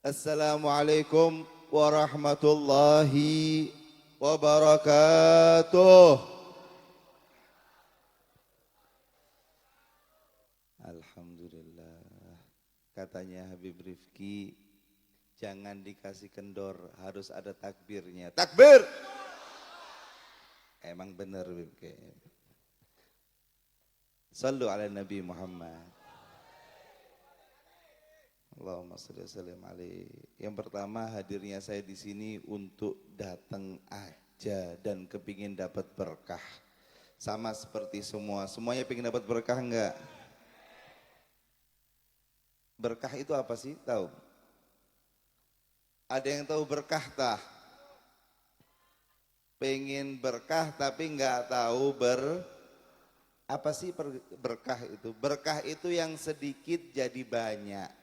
Assalamualaikum warahmatullahi wabarakatuh. Alhamdulillah. Katanya Habib Rifki, jangan dikasih kendor, harus ada takbirnya. Takbir! Emang bener Habib kayaknya. Sallu ala Nabi Muhammad. Allahumma sholli wa sallim alaihi. Yang pertama, hadirnya saya di sini untuk datang aja dan kepingin dapat berkah. Sama seperti semuanya pengen dapat berkah enggak? Berkah itu apa sih? Tahu? Ada yang tahu berkah tah? Pengen berkah tapi enggak tahu apa sih berkah itu? Berkah itu yang sedikit jadi banyak.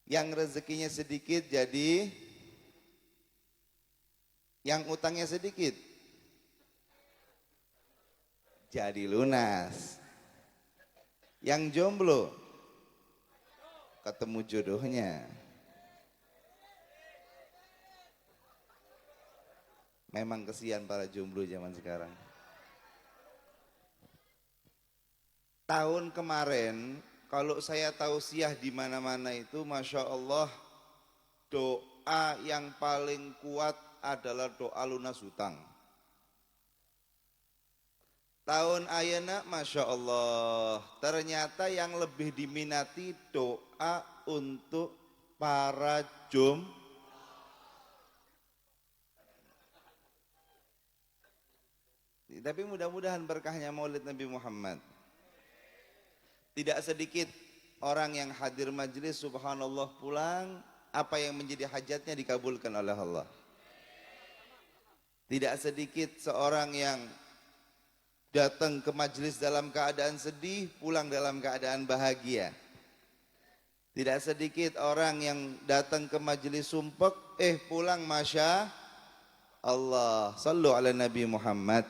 Yang rezekinya sedikit jadi, yang utangnya sedikit jadi lunas. Yang jomblo ketemu jodohnya. Memang kesian para jomblo zaman sekarang. Tahun kemarin kalau saya tausiah di mana-mana itu, Masya Allah, doa yang paling kuat adalah doa lunas hutang. Tahun ayeuna, Masya Allah, ternyata yang lebih diminati doa untuk para Tapi mudah-mudahan berkahnya Maulid Nabi Muhammad. Tidak sedikit orang yang hadir majelis, subhanallah, pulang, apa yang menjadi hajatnya dikabulkan oleh Allah. Tidak sedikit seorang yang datang ke majelis dalam keadaan sedih, pulang dalam keadaan bahagia. Tidak sedikit orang yang datang ke majelis sumpek, pulang Masya Allah. Sallu ala Nabi Muhammad.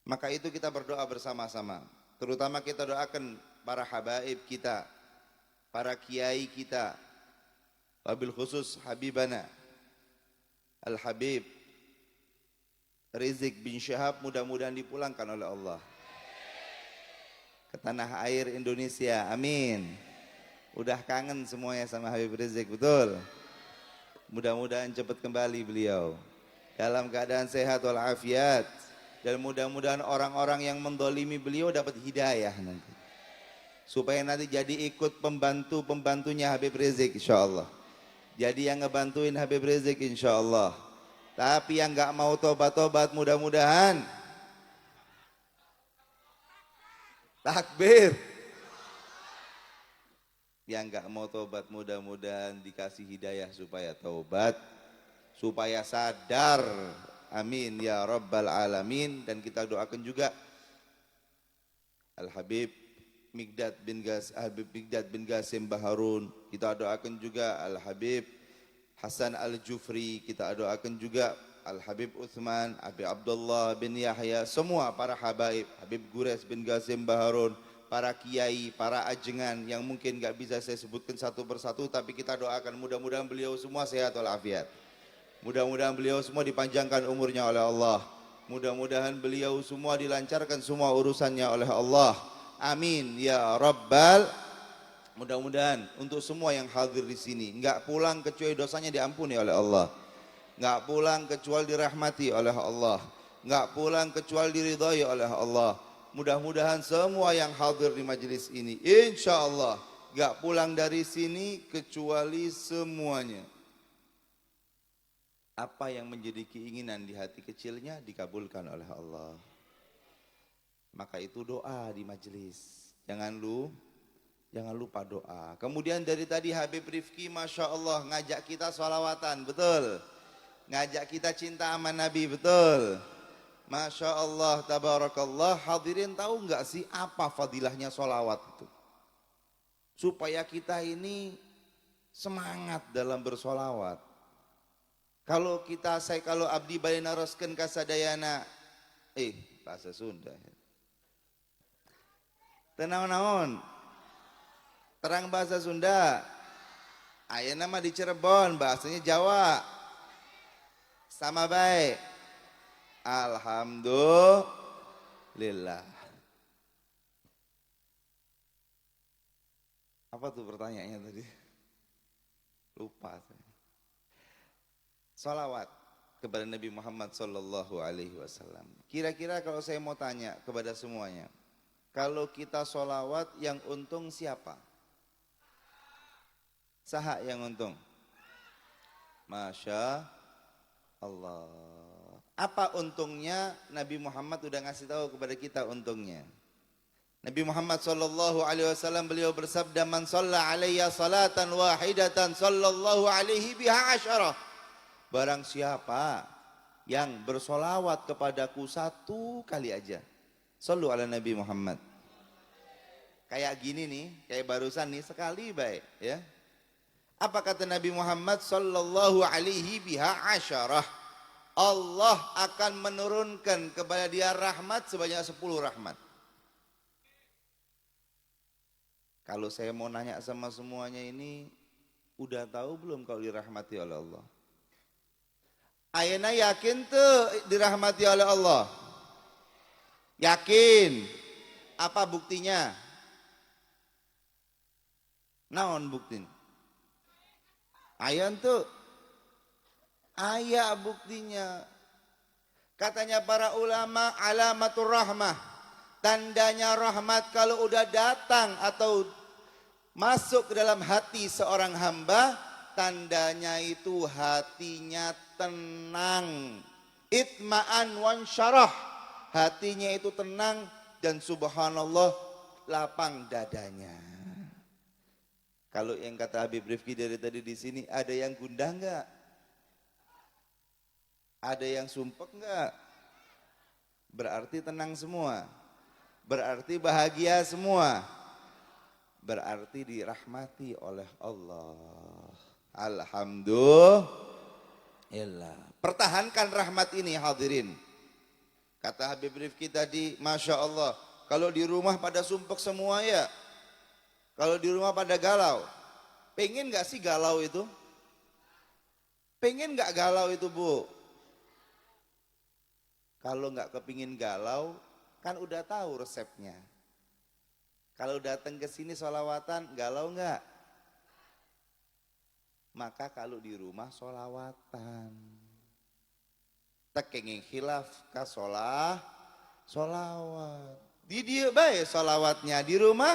Maka itu kita berdoa bersama-sama. Terutama kita doakan para habaib kita, para kiai kita, wabil khusus Habibana Al-Habib Rizik bin Syihab, mudah-mudahan dipulangkan oleh Allah ke tanah air Indonesia, amin. Udah kangen semuanya sama Habib Rizik, betul. Mudah-mudahan cepat kembali beliau dalam keadaan sehat walafiat. Dan mudah-mudahan orang-orang yang mendolimi beliau dapat hidayah nanti. Supaya nanti jadi ikut pembantunya Habib Rizik insyaAllah. Jadi yang ngebantuin Habib Rizik insyaAllah. Tapi yang gak mau tobat-tobat mudah-mudahan. Takbir. Yang gak mau tobat mudah-mudahan dikasih hidayah supaya tobat. Supaya sadar. Amin ya rabbal alamin. Dan kita doakan juga Al-Habib Migdad bin Qasim Baharun. Kita doakan juga Al-Habib Hasan Al-Jufri. Kita doakan juga Al-Habib Uthman, Habib Abdullah bin Yahya. Semua para habaib, Habib Gures bin Qasim Baharun, para kiai, para ajengan yang mungkin gak bisa saya sebutkan satu persatu, tapi kita doakan mudah-mudahan beliau semua sehat walafiat. Mudah-mudahan beliau semua dipanjangkan umurnya oleh Allah. Mudah-mudahan beliau semua dilancarkan semua urusannya oleh Allah. Amin ya rabbal. Mudah-mudahan untuk semua yang hadir di sini enggak pulang kecuali dosanya diampuni oleh Allah. Enggak pulang kecuali dirahmati oleh Allah. Enggak pulang kecuali diridhai oleh Allah. Mudah-mudahan semua yang hadir di majelis ini insyaallah enggak pulang dari sini kecuali semuanya apa yang menjadi keinginan di hati kecilnya dikabulkan oleh Allah. Maka itu doa di majelis. Jangan lupa doa. Kemudian dari tadi Habib Rifki Masya Allah ngajak kita sholawatan, betul. Ngajak kita cinta sama Nabi, betul. Masya Allah, tabarakallah. Hadirin tahu nggak sih apa fadilahnya sholawat itu? Supaya kita ini semangat dalam bersolawat. Kalau abdi bali naroskeun kasadayana, bahasa Sunda. Teu naon-naon. Terang bahasa Sunda. Ayeuna mah di Cirebon, bahasanya Jawa. Sama baik. Alhamdulillah. Apa tuh pertanyaannya tadi? Lupa saya. Salawat kepada Nabi Muhammad Sallallahu Alaihi Wasallam. Kira-kira kalau saya mau tanya kepada semuanya, kalau kita salawat yang untung siapa? Saha yang untung? Masya Allah. Apa untungnya? Nabi Muhammad udah ngasih tahu kepada kita untungnya. Nabi Muhammad sallallahu alaihi wasallam beliau bersabda, "Man shalla alayya salatan wahidatan sallallahu alaihi biha asyarah." Barang siapa yang bersolawat kepadaku satu kali aja. Sallu ala Nabi Muhammad. Kayak gini nih, kayak barusan nih, sekali baik ya. Apa kata Nabi Muhammad sallallahu alaihi biha asyarah? Allah akan menurunkan kepada dia rahmat sebanyak 10 rahmat. Kalau saya mau nanya sama semuanya ini, udah tahu belum kalau dirahmati oleh Allah? Ayeuna yakin tuh dirahmati oleh Allah? Yakin. Apa buktinya? Naon buktinya? Ayan tuh. Ayat buktinya. Katanya para ulama, alamatur rahmah. Tandanya rahmat kalau udah datang atau masuk ke dalam hati seorang hamba, tandanya itu hatinya tenang. Itma'an wan syarah. Hatinya itu tenang dan subhanallah lapang dadanya. Kalau yang kata Habib Rifki dari tadi di sini, ada yang gundah enggak? Ada yang sumpek enggak? Berarti tenang semua. Berarti bahagia semua. Berarti dirahmati oleh Allah. Alhamdulillah. Pertahankan rahmat ini hadirin. Kata Habib Rifki tadi, Masya Allah. Kalau di rumah pada sumpek semua ya. Kalau di rumah pada galau. Pengen gak sih galau itu? Pengen gak galau itu Bu? Kalau gak kepingin galau, kan udah tahu resepnya. Kalau datang ke sini sholawatan, galau enggak? Maka kalau di rumah sholawatan. Tekenging khilaf ka sholawat. Di dia baik sholawatnya di rumah.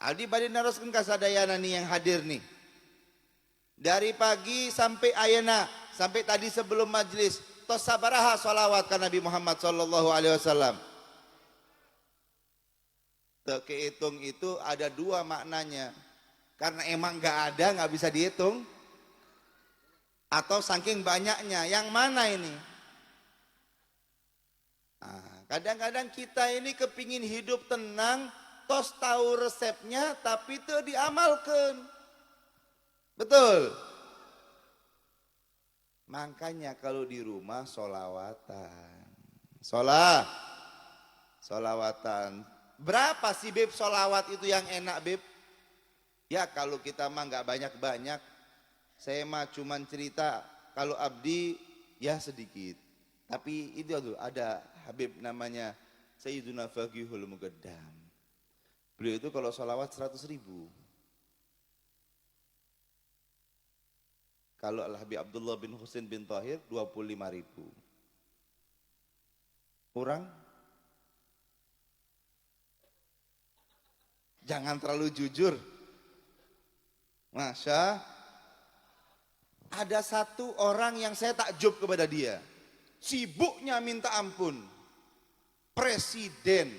Aldi badi naroskeun kasadayana nih yang hadir nih. Dari pagi sampai ayeuna, sampai tadi sebelum majlis. Tos sabaraha sholawat ke Nabi Muhammad sallallahu alaihi wasallam. Kehitung itu ada dua maknanya. Karena emang gak ada, gak bisa dihitung. Atau saking banyaknya, yang mana ini? Kadang-kadang kita ini kepingin hidup tenang, tos tahu resepnya, tapi itu diamalkan. Betul? Makanya kalau di rumah sholawatan. Sholawatan. Berapa sih Beb sholawat itu yang enak Beb? Ya kalau kita mah gak banyak-banyak. Saya mah cuman cerita kalau abdi ya sedikit. Tapi itu ada Habib namanya Sayyiduna Faqihul Muqaddam. Beliau itu kalau sholawat 100.000. Kalau Al-Habib Abdullah bin Husain bin Tahir 25.000. Kurang? Jangan terlalu jujur. Masya. Ada satu orang yang saya takjub kepada dia. Sibuknya minta ampun. Presiden.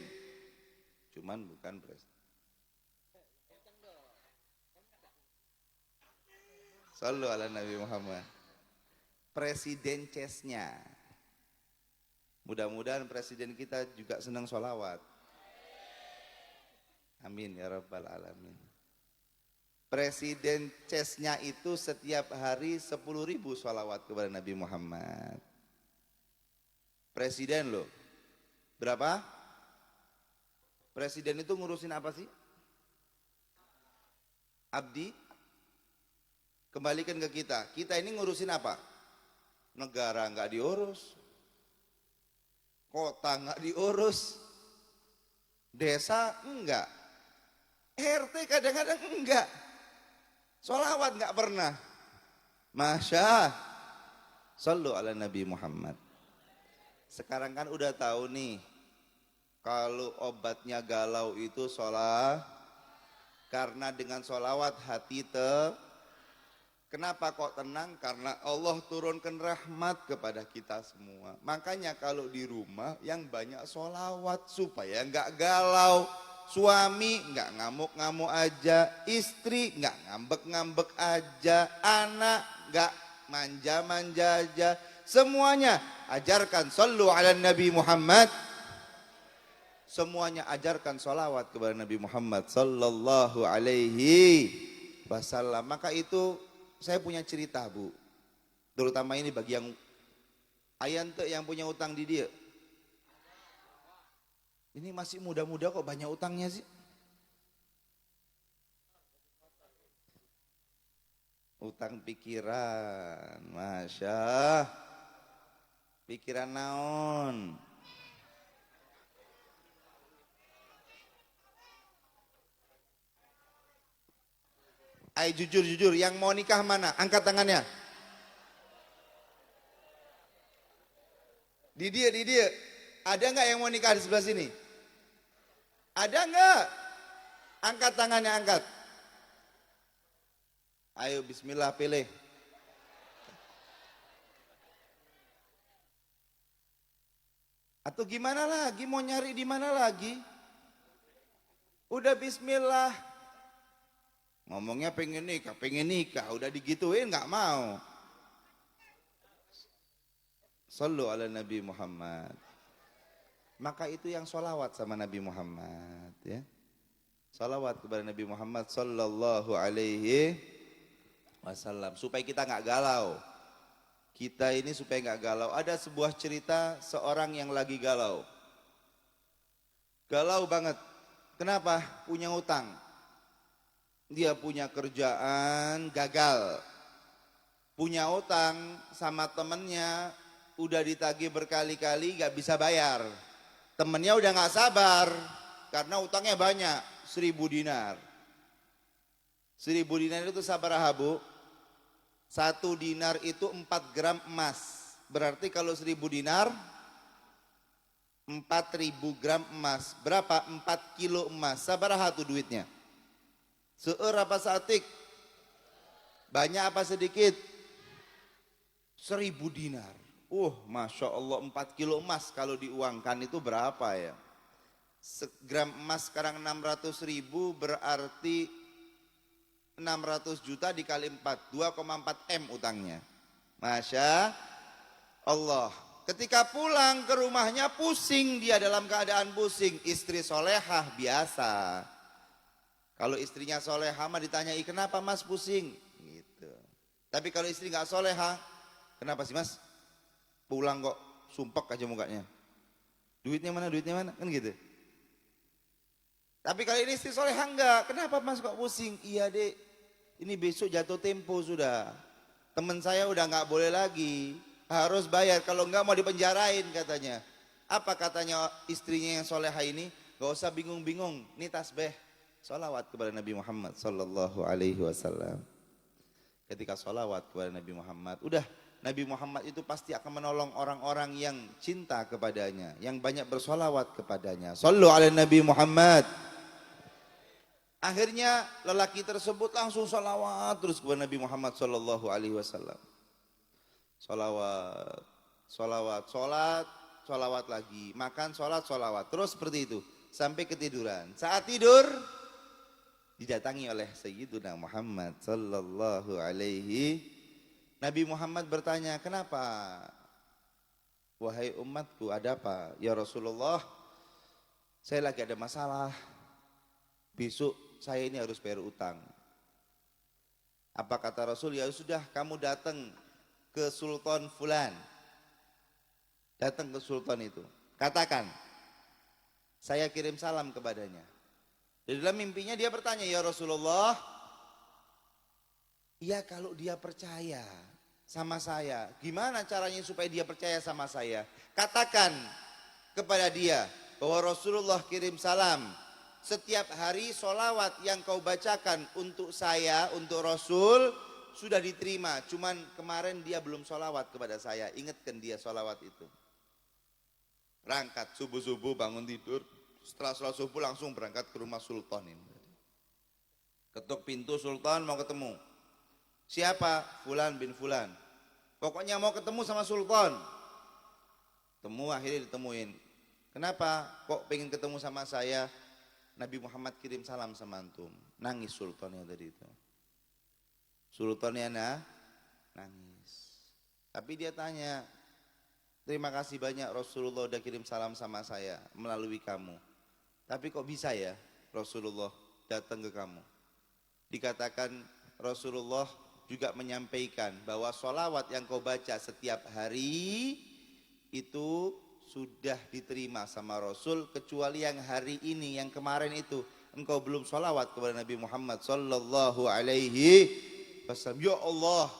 Cuman bukan presiden. Sallu ala Nabi Muhammad. Presiden CES-nya. Mudah-mudahan presiden kita juga senang sholawat. Amin ya rabbal alamin. Presiden CES-nya itu setiap hari 10.000 sholawat kepada Nabi Muhammad. Presiden loh. Berapa? Presiden itu ngurusin apa sih? Abdi? Kembalikan ke kita. Kita ini ngurusin apa? Negara nggak diurus, kota nggak diurus, desa enggak, RT kadang-kadang enggak, sholawat nggak pernah. Masya, sallu ala Nabi Muhammad. Sekarang kan udah tahu nih, kalau obatnya galau itu sholat, karena dengan sholawat hati kenapa kok tenang? Karena Allah turunkan rahmat kepada kita semua. Makanya kalau di rumah yang banyak sholawat supaya nggak galau. Suami nggak ngamuk-ngamuk aja, istri nggak ngambek-ngambek aja, anak nggak manja-manja aja. Semuanya ajarkan sallu ala Nabi Muhammad. Semuanya ajarkan sholawat kepada Nabi Muhammad sallallahu alaihi wasallam. Maka itu saya punya cerita, Bu. Terutama ini bagi yang ayante yang punya utang di dia. Ini masih muda-muda kok banyak utangnya sih. Utang pikiran, Masya. Pikiran naon. Ayo jujur, yang mau nikah mana? Angkat tangannya. Di dia. Ada nggak yang mau nikah di sebelah sini? Ada nggak? Angkat tangannya, angkat. Ayo bismillah pilih. Atau gimana lagi? Mau nyari di mana lagi? Udah bismillah. Ngomongnya pengen nikah. Udah digituin nggak mau. Sallu ala Nabi Muhammad. Maka itu yang sholawat sama Nabi Muhammad, ya. Sholawat kepada Nabi Muhammad sallallahu alaihi wasallam supaya kita nggak galau. Kita ini supaya nggak galau. Ada sebuah cerita seorang yang lagi galau. Galau banget. Kenapa? Punya utang. Dia punya kerjaan gagal. Punya utang sama temennya, udah ditagih berkali-kali gak bisa bayar. Temennya udah gak sabar karena utangnya banyak, 1.000 dinar. 1.000 dinar itu sabaraha, Bu? 1 dinar itu 4 gram emas. Berarti kalau 1.000 dinar 4.000 gram emas. Berapa? 4 kilo emas. Sabaraha tuh duitnya? Seueur apa satik? Banyak apa sedikit? 1.000 dinar. Masya Allah, 4 kilo emas kalau diuangkan itu berapa ya? Segram emas sekarang 600.000 berarti 600 juta dikali 4, 2,4 M utangnya. Masya Allah. Ketika pulang ke rumahnya pusing, dia dalam keadaan pusing. Istri solehah biasa. Kalau istrinya solehah mah ditanyai, kenapa mas pusing? Gitu. Tapi kalau istri nggak solehah, kenapa sih mas? Pulang kok sumpek aja mukanya. Duitnya mana? Kan gitu. Tapi kalau ini istri solehah enggak, kenapa mas kok pusing? Iya dek, ini besok jatuh tempo sudah. Teman saya udah nggak boleh lagi, harus bayar. Kalau enggak mau dipenjarain katanya. Apa katanya istrinya yang solehah ini? Gak usah bingung-bingung, ini tasbih. Salawat kepada Nabi Muhammad sallallahu alaihi wasallam. Ketika salawat kepada Nabi Muhammad, udah Nabi Muhammad itu pasti akan menolong orang-orang yang cinta kepadanya, yang banyak bersolawat kepadanya. Sallu ala Nabi Muhammad. Akhirnya lelaki tersebut langsung salawat terus kepada Nabi Muhammad sallallahu alaihi wasallam. Salawat, salawat lagi, makan, salawat, terus seperti itu sampai ketiduran. Saat tidur didatangi oleh Sayyiduna Muhammad sallallahu alaihi. Nabi Muhammad bertanya, kenapa? Wahai umatku, ada apa? Ya Rasulullah, saya lagi ada masalah. Besok saya ini harus bayar utang. Apa kata Rasul? Ya sudah, kamu datang ke Sultan Fulan. Datang ke Sultan itu. Katakan, saya kirim salam kepadanya. Di dalam mimpinya dia bertanya, ya Rasulullah, Ya kalau dia percaya sama saya. Gimana caranya supaya dia percaya sama saya? Katakan kepada dia bahwa Rasulullah kirim salam. Setiap hari solawat yang kau bacakan untuk saya, untuk Rasul, sudah diterima. Cuman kemarin dia belum solawat kepada saya. Ingatkan dia solawat itu. Berangkat subuh-subuh bangun tidur. Setelah sholat subuh langsung berangkat ke rumah Sultan ini. Ketuk pintu, Sultan mau ketemu. Siapa? Fulan bin Fulan. Pokoknya mau ketemu sama Sultan. Temu, akhirnya ditemuin. Kenapa? Kok pengen ketemu sama saya? Nabi Muhammad kirim salam sama antum. Nangis Sultannya tadi itu. Sultannya nangis. Tapi dia tanya, terima kasih banyak Rasulullah udah kirim salam sama saya melalui kamu. Tapi kok bisa ya Rasulullah datang ke kamu? Dikatakan Rasulullah juga menyampaikan bahwa sholawat yang kau baca setiap hari itu sudah diterima sama Rasul, kecuali yang hari ini, yang kemarin itu engkau belum sholawat kepada Nabi Muhammad sallallahu alaihi wasallam. Ya Allah,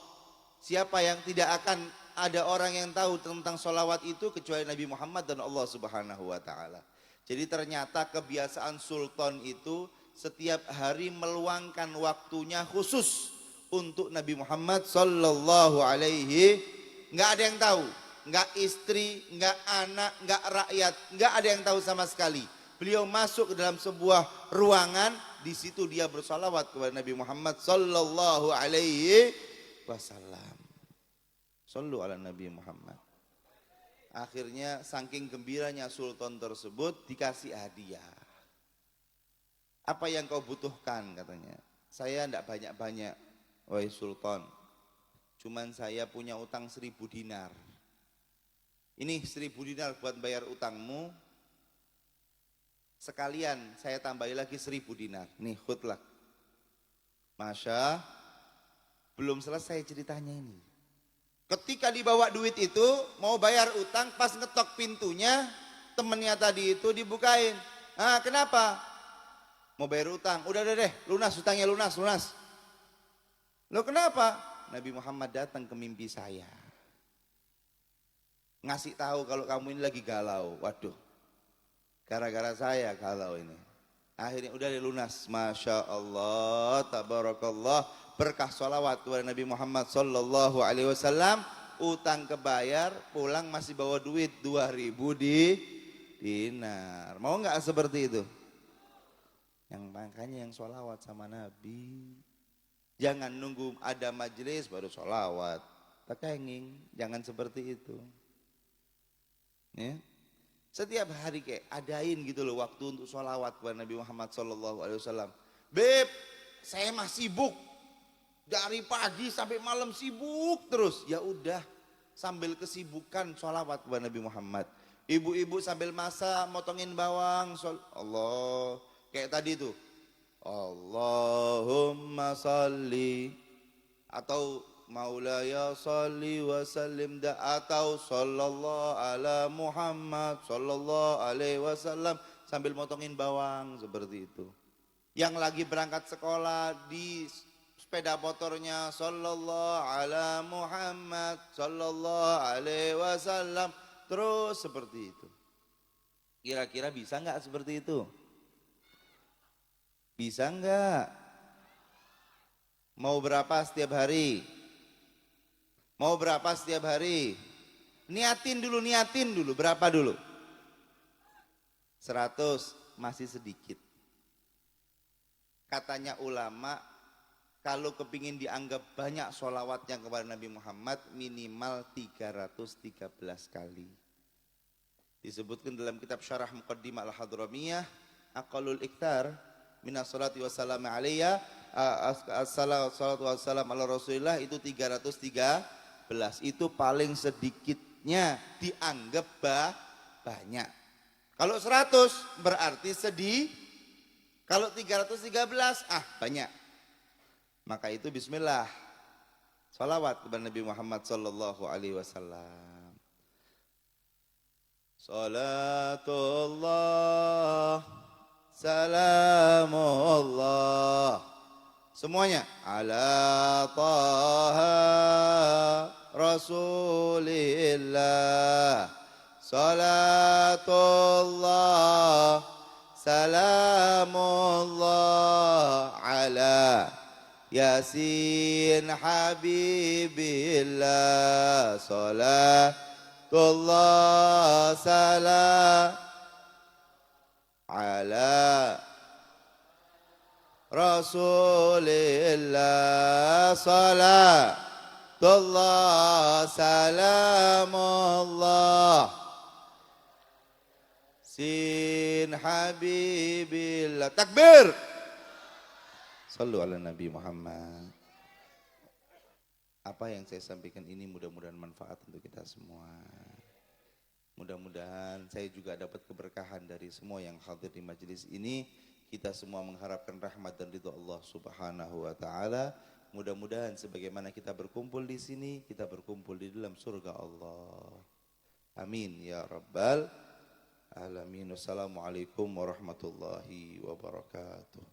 siapa yang tidak akan ada orang yang tahu tentang sholawat itu kecuali Nabi Muhammad dan Allah subhanahu wa ta'ala. Jadi ternyata kebiasaan Sultan itu setiap hari meluangkan waktunya khusus untuk Nabi Muhammad sallallahu alaihi. Nggak ada yang tahu, nggak istri, nggak anak, nggak rakyat, nggak ada yang tahu sama sekali. Beliau masuk ke dalam sebuah ruangan, di situ dia bersalawat kepada Nabi Muhammad sallallahu alaihi wasallam. Sallu ala Nabi Muhammad. Akhirnya saking gembiranya Sultan tersebut dikasih hadiah. Apa yang kau butuhkan katanya? Saya tidak banyak-banyak, wahai Sultan. Cuman saya punya utang 1000 dinar. Ini 1000 dinar buat bayar utangmu. Sekalian saya tambahi lagi 1000 dinar. Nih khutlah. Masya, belum selesai ceritanya ini. Ketika dibawa duit itu, mau bayar utang, pas ngetok pintunya, temennya tadi itu dibukain. Ah, kenapa? Mau bayar utang. Udah deh, lunas utangnya, lunas. Loh kenapa? Nabi Muhammad datang ke mimpi saya. Ngasih tahu kalau kamu ini lagi galau. Waduh, gara-gara saya galau ini. Akhirnya udah lunas. Masya Allah, tabarakallah. Berkah sholawat kepada Nabi Muhammad sallallahu alaihi wasallam. Utang kebayar, pulang masih bawa duit 2000 dinar. Mau nggak seperti itu? Yang makanya yang sholawat sama Nabi. Jangan nunggu ada majelis baru sholawat. Takenging, jangan seperti itu. Ya. Setiap hari kayak adain gitu loh waktu untuk sholawat kepada Nabi Muhammad sallallahu alaihi wasallam. Beb, saya mah sibuk. Dari pagi sampai malam sibuk terus. Ya udah, sambil kesibukan sholawat kepada Nabi Muhammad. Ibu-ibu sambil masak motongin bawang. Allah, kayak tadi tuh. Allahumma salli, atau Maulaya salli wa sallim, atau sallallahu ala Muhammad sallallahu alaihi wasallam, sambil motongin bawang seperti itu. Yang lagi berangkat sekolah di sepeda motornya sallallahu ala Muhammad sallallahu alaihi wasallam, terus seperti itu. Kira-kira bisa nggak seperti itu? Bisa enggak? Mau berapa setiap hari? Mau berapa setiap hari? Niatin dulu, berapa dulu? 100, masih sedikit. Katanya ulama, kalau kepingin dianggap banyak sholawatnya kepada Nabi Muhammad, minimal 313 kali. Disebutkan dalam kitab Syarah Muqaddimah Al-Hadramiyah, aqallul iktar minas salati wassalamu alaiya, salatu wassalam ala rasulillah, itu 313. Itu paling sedikitnya dianggap banyak. Kalau 100 berarti sedih. Kalau 313 banyak. Maka itu bismillah, salawat kepada Nabi Muhammad sallallahu alaihi wasallam. Salatullah, salamullah, Semuanya. Ala taha Rasulillah. Salatullah. Salamullah ala Yasin Habibillah. Salatullah salam ala Rasulillah. Salatullah salamullah Sin Habibillah. Takbir. Sallu ala Nabi Muhammad. Apa yang saya sampaikan ini mudah-mudahan manfaat untuk kita semua. Mudah-mudahan saya juga dapat keberkahan dari semua yang hadir di majelis ini. Kita semua mengharapkan rahmat dan ridha Allah Subhanahu wa taala. Mudah-mudahan sebagaimana kita berkumpul di sini, kita berkumpul di dalam surga Allah. Amin ya rabbal alamin. Wassalamualaikum warahmatullahi wabarakatuh.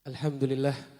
Alhamdulillah.